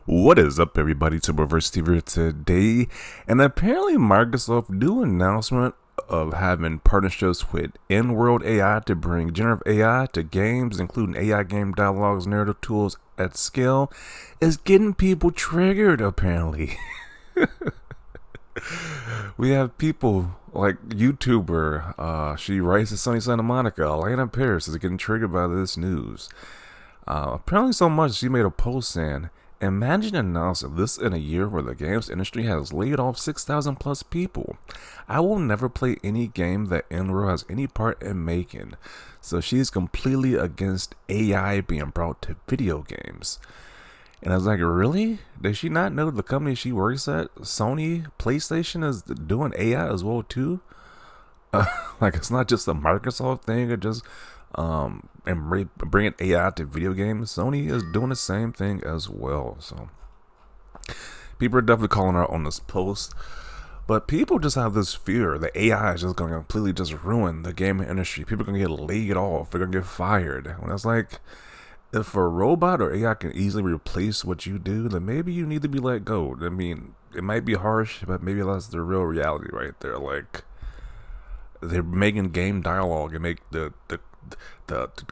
What is up, everybody? To Reverse Steve here today, and apparently Microsoft do announcement of having partnerships with in-world AI to bring generative AI to games, including AI game dialogues, narrative tools at scale, is getting people triggered. Apparently, we have people like YouTuber, she writes at Sony Santa Monica, Alanah Pearce is getting triggered by this news. Apparently so much she made a post saying, imagine announcing this in a year where the games industry has laid off 6,000 plus people. I will never play any game that Enro has any part in making. So she's completely against AI being brought to video games. And I was like, really? Does she not know the company she works at, Sony PlayStation, is doing AI as well too? Like it's not just a Microsoft thing or just bringing AI to video games. Sony is doing the same thing as well. So people are definitely calling her on this post, but people just have this fear that AI is just going to completely just ruin the gaming industry. People are going to get laid off. They're going to get fired. When it's like, if a robot or AI can easily replace what you do, then maybe you need to be let go. I mean, it might be harsh, but maybe that's the real reality right there. Like, they're making game dialogue and make the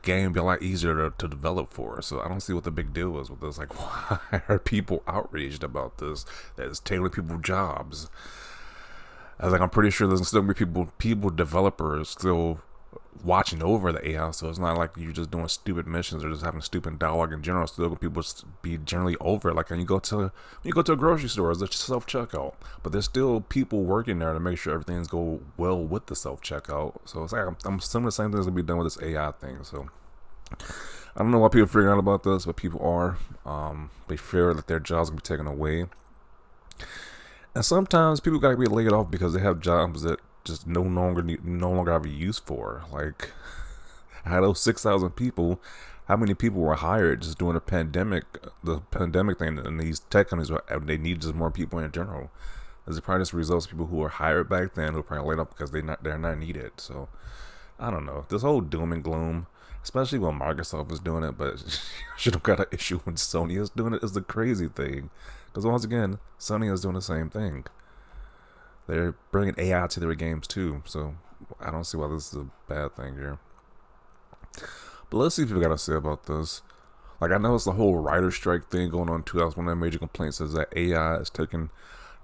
game be a lot easier to develop for. So I don't see what the big deal is with this. Like, why are people outraged about this? That is tailoring people's jobs. I was like, I'm pretty sure there's still be people developers still watching over the AI. So it's not like you're just doing stupid missions or just having stupid dialogue in general. Still, people be generally over it. Like when you go to a grocery store, it's a self checkout, but there's still people working there to make sure everything's go well with the self checkout. So it's like I'm assuming the same thing's gonna be done with this AI thing. So I don't know why people are figuring out about this, but people are. They fear that their jobs gonna be taken away, and sometimes people gotta be laid off because they have jobs that just no longer have a use for. Like, out of those 6,000 people, how many people were hired just during the pandemic thing? And these tech companies, they need just more people in general. There's probably just results of people who were hired back then who were probably laid off because they're not needed. So I don't know, this whole doom and gloom, especially when Microsoft is doing it, but should have got an issue when Sony is doing it, is the crazy thing. Because once again, Sony is doing the same thing. They're bringing AI to their games too, so I don't see why this is a bad thing here. But let's see what people got to say about this. Like, I know it's the whole writer strike thing going on too. That was one of the major complaints, is that AI is taking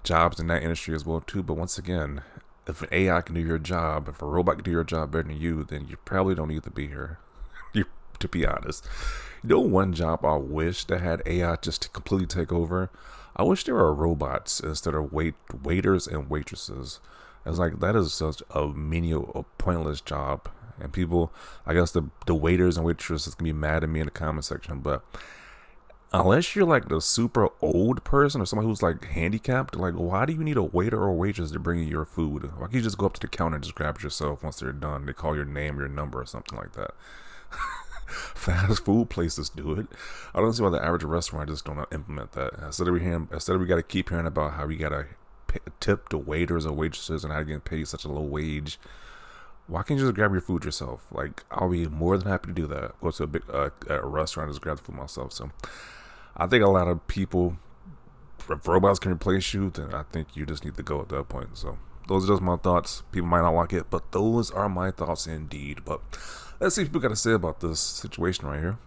jobs in that industry as well too. But once again, if an AI can do your job, if a robot can do your job better than you, then you probably don't need to be here. To be honest, one job I wish that had AI just to completely take over. I wish there were robots instead of waiters and waitresses. It's like, that is such a menial, a pointless job. And people, I guess the waiters and waitresses can be mad at me in the comment section, but unless you're like the super old person or someone who's like handicapped, like, why do you need a waiter or waitress to bring you your food? Why can't you just go up to the counter and just grab it yourself once they're done? They call your name, your number, or something like that. Fast food places do it. I don't see why the average restaurant just don't implement that. Instead of we got to keep hearing about how we got to tip the waiters or waitresses and how to get paid such a low wage, why can't you just grab your food yourself? Like, I'll be more than happy to do that. Go to a big a restaurant and just grab the food myself. So I think a lot of people, if robots can replace you, then I think you just need to go at that point. So those are just my thoughts. People might not like it, but those are my thoughts indeed. But let's see what people got to say about this situation right here.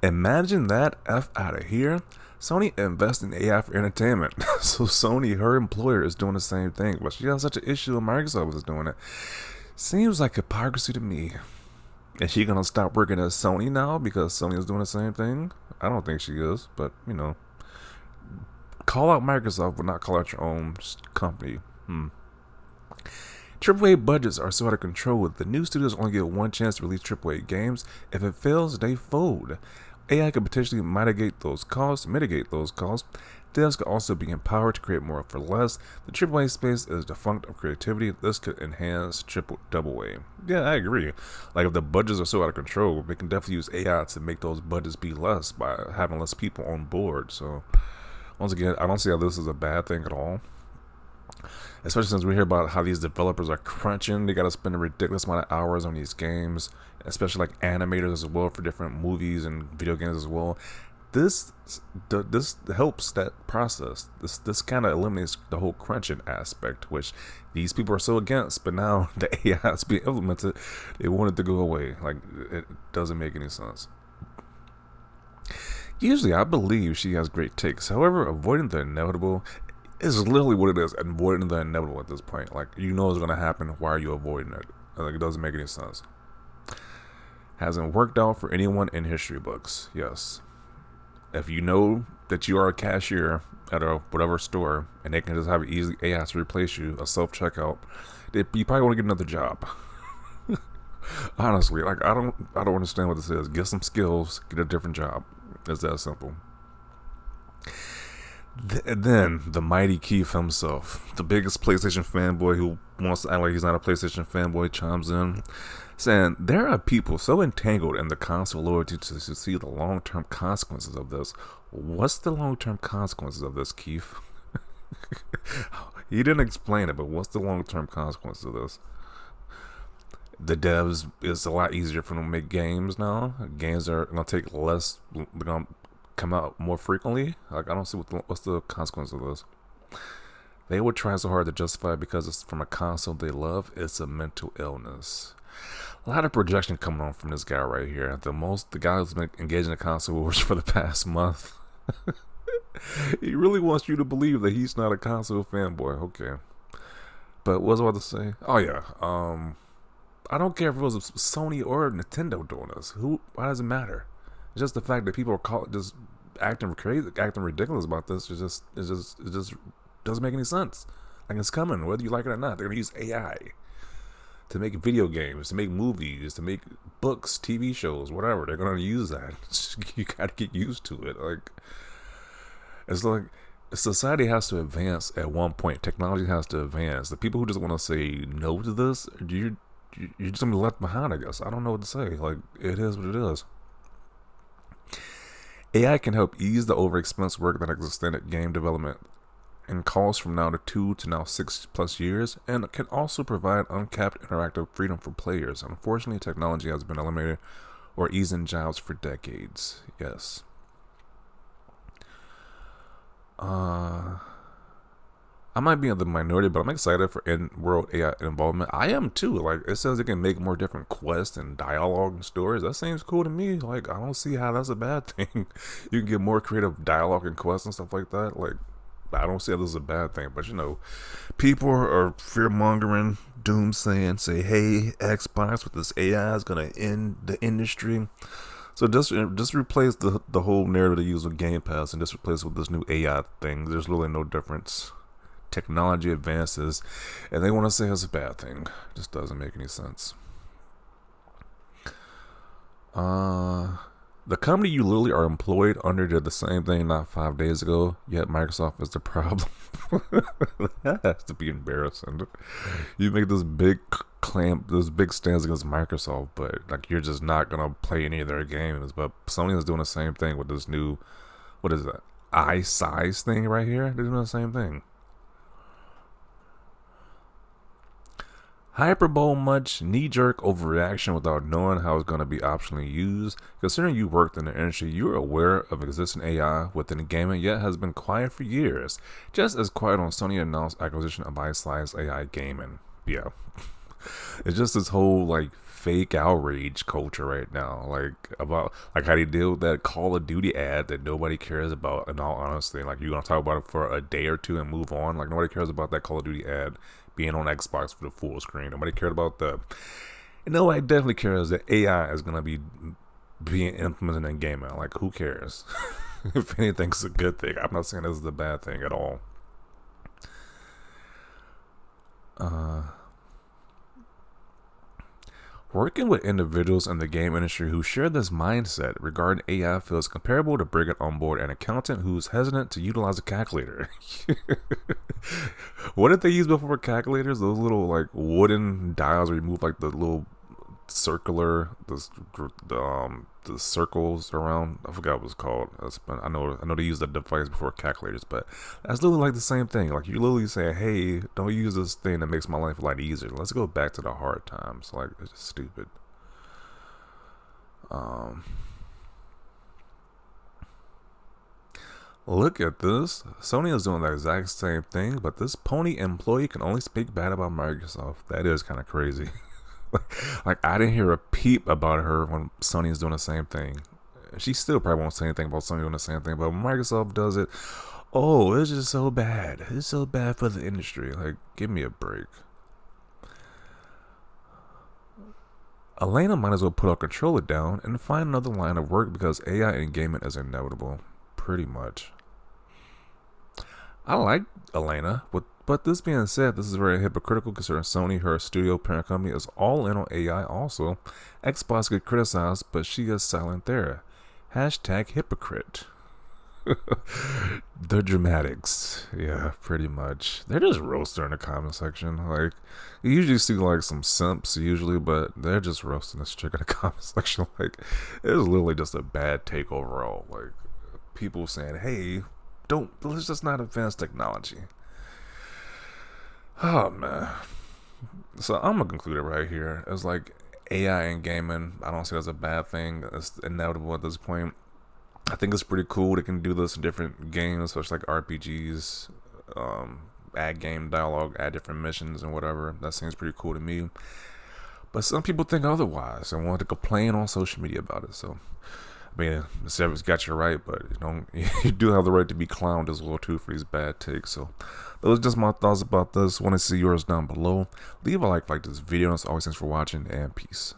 Imagine that F out of here. Sony invests in AI for entertainment. So Sony, her employer, is doing the same thing, but she has such an issue when Microsoft is doing it. Seems like hypocrisy to me. Is she gonna stop working at Sony now because Sony is doing the same thing? I don't think she is, but call out Microsoft, but not call out your own company. AAA budgets are so out of control. The new studios only get one chance to release AAA games. If it fails, they fold. AI could potentially mitigate those costs. Devs could also be empowered to create more for less. The AAA space is defunct of creativity. This could enhance double A. Yeah, I agree. Like, if the budgets are so out of control, they can definitely use AI to make those budgets be less by having less people on board. So once again, I don't see how this is a bad thing at all. Especially since we hear about how these developers are crunching. They got to spend a ridiculous amount of hours on these games, especially like animators as well for different movies and video games as well. this this helps that process. This kind of eliminates the whole crunching aspect, which these people are so against. But now the AI is being implemented, they want it to go away. Like, it doesn't make any sense. Usually, I believe she has great takes. However, avoiding the inevitable is literally what it is. Avoiding the inevitable at this point. Like, you know it's gonna happen. Why are you avoiding it? Like, it doesn't make any sense. Hasn't worked out for anyone in history books. Yes. If you know that you are a cashier at a whatever store and they can just have easy AI to replace you, a self checkout, you probably want to get another job. Honestly, like, I don't understand what this is. Get some skills, get a different job. It's that simple. Then the mighty Keith himself, the biggest PlayStation fanboy who wants to act like he's not a PlayStation fanboy, chimes in saying there are people so entangled in the console loyalty to see the long-term consequences of this. What's the long-term consequences of this, Keith? He didn't explain it, but what's the long-term consequences of this? The devs, it's a lot easier for them to make games now. Games are gonna take less, they're gonna come out more frequently. Like, I don't see what's the consequence of this. They would try so hard to justify it because it's from a console they love. It's a mental illness. A lot of projection coming on from this guy right here. The guy who's been engaging in console wars for the past month. He really wants you to believe that he's not a console fanboy. Okay, but what was I about to say? Oh yeah, I don't care if it was Sony or Nintendo doing this. Why does it matter? It's just the fact that people are just acting crazy, acting ridiculous about this. It just doesn't make any sense. Like, it's coming, whether you like it or not. They're gonna use AI to make video games, to make movies, to make books, TV shows, whatever. They're gonna use that. You gotta get used to it. Like, it's like society has to advance at one point. Technology has to advance. The people who just want to say no to this, you're just gonna be left behind, I guess. I don't know what to say. Like, it is what it is. AI can help ease the overexpense work that exists in game development and calls from now to 2 to now 6+ years, and can also provide uncapped interactive freedom for players. Unfortunately, technology has been eliminated or easing jobs for decades. Yes. I might be in the minority, but I'm excited for in-world AI involvement. I am too. Like, it says it can make more different quests and dialogue and stories. That seems cool to me. Like, I don't see how that's a bad thing. You can get more creative dialogue and quests and stuff like that. Like, I don't see how this is a bad thing. But, people are fear-mongering, doomsaying, say, hey, Xbox with this AI is going to end the industry. So just replace the whole narrative they use with Game Pass and just replace it with this new AI thing. There's really no difference. Technology advances, and they want to say it's a bad thing. It just doesn't make any sense. The company you literally are employed under did the same thing not 5 days ago, yet Microsoft is the problem. That has to be embarrassing. You make this big claim, this big stance against Microsoft, but like, you're just not gonna play any of their games. But Sony is doing the same thing with this new, what is that, eye size thing right here? They're doing the same thing. Hyperbole much, knee-jerk overreaction without knowing how it's going to be optionally used. Considering you worked in the industry, you're aware of existing AI within gaming, yet has been quiet for years. Just as quiet on Sony announced acquisition of iSlice AI Gaming. Yeah. It's just this whole, like, fake outrage culture right now. Like, about, like, how they deal with that Call of Duty ad that nobody cares about, in all honesty. Like, you're going to talk about it for a day or two and move on. Like, nobody cares about that Call of Duty ad being on Xbox for the full screen. Nobody cared about that. And nobody definitely cares that AI is going to be being implemented in gaming. Like, who cares? If anything, it's a good thing. I'm not saying this is a bad thing at all. Working with individuals in the game industry who share this mindset regarding AI feels comparable to bringing on board an accountant who's hesitant to utilize a calculator. What did they use before calculators? Those little, like, wooden dials where you move, like, the little circular, the circles around. I forgot what it's called. I know they use that device before calculators, but that's literally like the same thing. Like, you're literally saying, hey, don't use this thing that makes my life a lot easier. Let's go back to the hard times. Like, it's just stupid. Look at this. Sony is doing the exact same thing, but this pony employee can only speak bad about Microsoft. That is kind of crazy. Like, I didn't hear a peep about her when Sony is doing the same thing. She still probably won't say anything about Sony doing the same thing, but when Microsoft does it, oh, it's just so bad. It's so bad for the industry. Like, give me a break. Alanah might as well put her controller down and find another line of work because AI in gaming is inevitable. Pretty much. I like Alanah, but this being said, this is very hypocritical considering Sony, her studio parent company, is all in on AI also. Xbox get criticized, but she is silent there. Hashtag hypocrite. The dramatics. Yeah, pretty much. They're just roasting in the comment section. Like, you usually see like some simps usually, but they're just roasting this chick in the comment section. Like, it was literally just a bad take overall. Like, people saying, hey, let's just not advance technology. Oh man. So I'm gonna conclude it right here. It's like AI in gaming, I don't see it as a bad thing. It's inevitable at this point. I think it's pretty cool. They can do this in different games, especially like RPGs, add game dialogue, add different missions and whatever. That seems pretty cool to me. But some people think otherwise and want to complain on social media about it. So, I mean, the server's got you right, but you do have the right to be clowned as well too for these bad takes. So, those are just my thoughts about this. Want to see yours down below. Leave a like this video. As always, thanks for watching and peace.